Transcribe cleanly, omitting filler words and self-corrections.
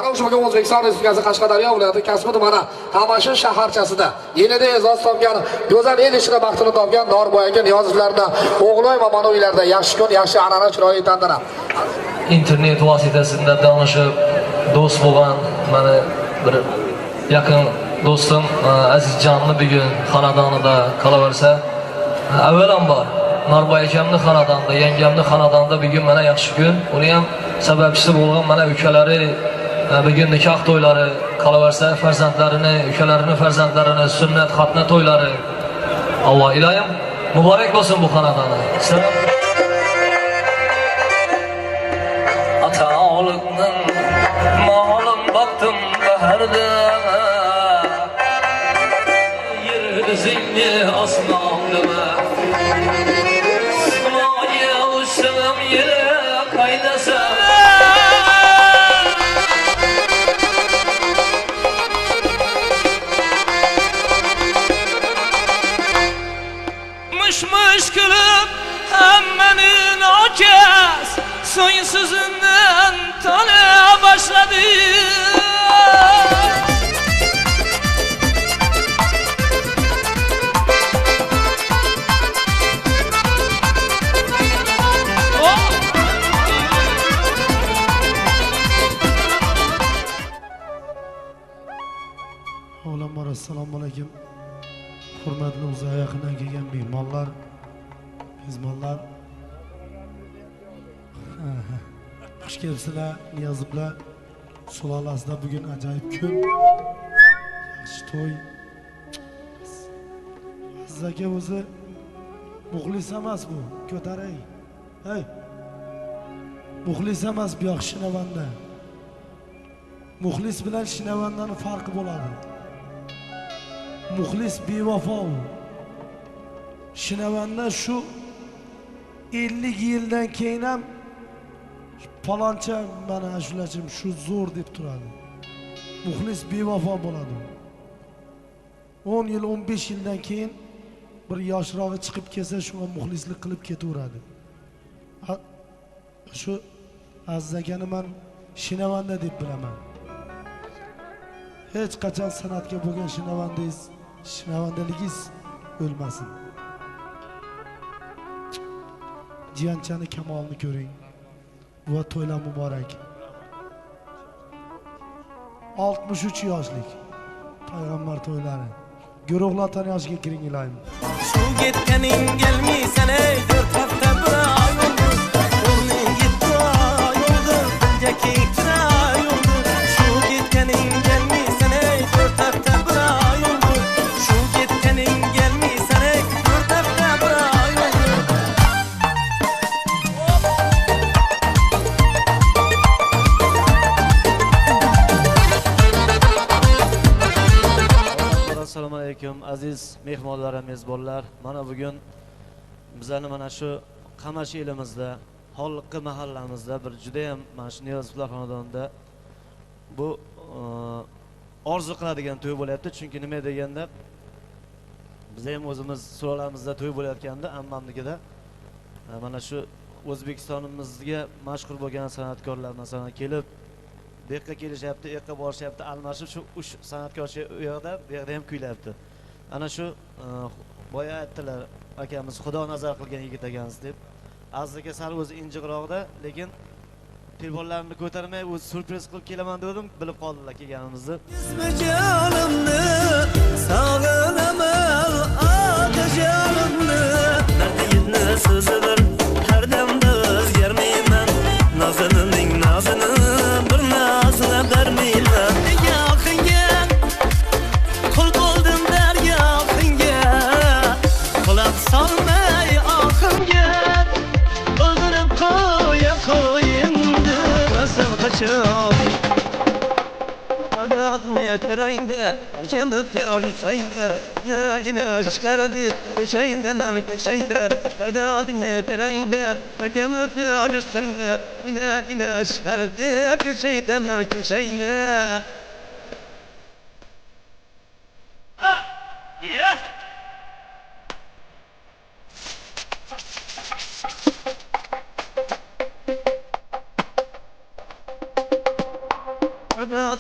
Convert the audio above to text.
kavuşmagan O'zbekiston Respublikasi Qashqadaryo viloyati Kasbi tumani Qamashi shaharchasida yenida e'zoz topgan, go'zal el ishida baxtini topgan Norboy aka Niyozovlarni O'g'loy va Mana uylarda yaxshi kun, yaxshi an'ana chiroyli tantana. Internet vositasida tanishib, do'st bo'lgan mana bir yaqin do'stim Azizjonning bugun xonadonida qolaversa, avvalambor Norboy akamning xonadonida, yangamning xonadonida bugun mana yaxshi kun. Uni ham sababchisi bo'lgan mana ukalari bugun nikoh to'ylari qolaversa, farzandlarini, ukalarini farzandlarini sunnat xatna to'ylari. Alloh iloyim muborak bo'lsin bu xonadonga. Ata-oğlumning molim boqdim baharda. Yer zinni osmonda. Simoya ushim yere qaydasa. Mush qilib hammani nokas so'ng so'zimdan tana boshladi. Avvalambor assalomu alaykum. Hurmatli uzoq yaqindan kelgan mehmonlar, mezbonlar. Xush kelibsizlar, Niyozovlar. Sulolasida bugun ajoyib kun. Yaxshi to'y. Aziz aka o'zi muxlis emas bu, ko'taray. Hey. Muxlis emas bu yoq Shinavanda. Muxlis bilan Shinavandaning farqi bo'ladi. Muxlis bevafo. Shinavanda shu 50 yildan keyin ham paloncha mana ashulachim shu zo'r deb turadi. Muxlis bevafo bo'ladi. 10 yil, 15 yildan keyin bir yoshrog'i chiqib kelsa shunga muxlislik qilib ketaveradi. Shu Aziz akani men Shinavanda deb bilaman. Hech qachon san'atga bo'lgan Shinavandaligingiz o'lmasin. Jiyanchani kamolni ko'ring. Va to'ylar muborak. 63 yoshlik payg'ambar to'ylari. Guruhlar tani yoshiga kiring iloyim. Shu ketganing kelmaysan ey to'rt hafta bir oy bo'ldi. O'rning yetti oy bo'ldi. Dilga ketsa yo'ldi. Shu ketganing kelmaysan ey to'rt hafta bir oy bo'ldi. Shu ketganing kelmaysan ey to'rt hafta bir oy bo'ldi. Assalomu alaykum aziz mehmonlar va mezbonlar. Mana bugun bizlarni mana shu Qamash elimizda, Xolliqi mahallamizda bir juda ham mana shu Niyozovlar xonadonida bu orzu qiladigan to'y bo'lyapti. Chunki nima deganda biz ham o'zimiz sulolamizda to'y bo'layotganda ammamnikida mana shu O'zbekistonimizga mashhur bo'lgan san'atkorlar masalan kelib bu yerga kelishyapti, u yerga borishyapti, almashib shu san'atkor u yoqda, bu yerda ham kuylayapti. Ana shu boya aytdilar akamiz Xudo nazar qilgan yigit ekansiz deb. Aziz aka sal o'zi injiqroqda, lekin telefonlarini ko'tarmay o'zi surpriz qilib kelaman dedim, bilib qoldilar kelganimizni. Jonimni sog'inaman, otajonimni. Dardingni so'zidir, har damda o'zgarmayman. Nozinining nozini bir nazina bermayman. Yaqinga qul bo'ldim darga oxinga. Quloq solmay oximga. O'ldirib qo'yindi, o'zim qochib. Adadni terayinde, kendi teorisayinde, yine çıkardı, şeyinde nami şeyinde. Adadni terayinde, kendi teorisayinde, yine çıkardı, şeyinde nami şeyinde. Yes. Şeyden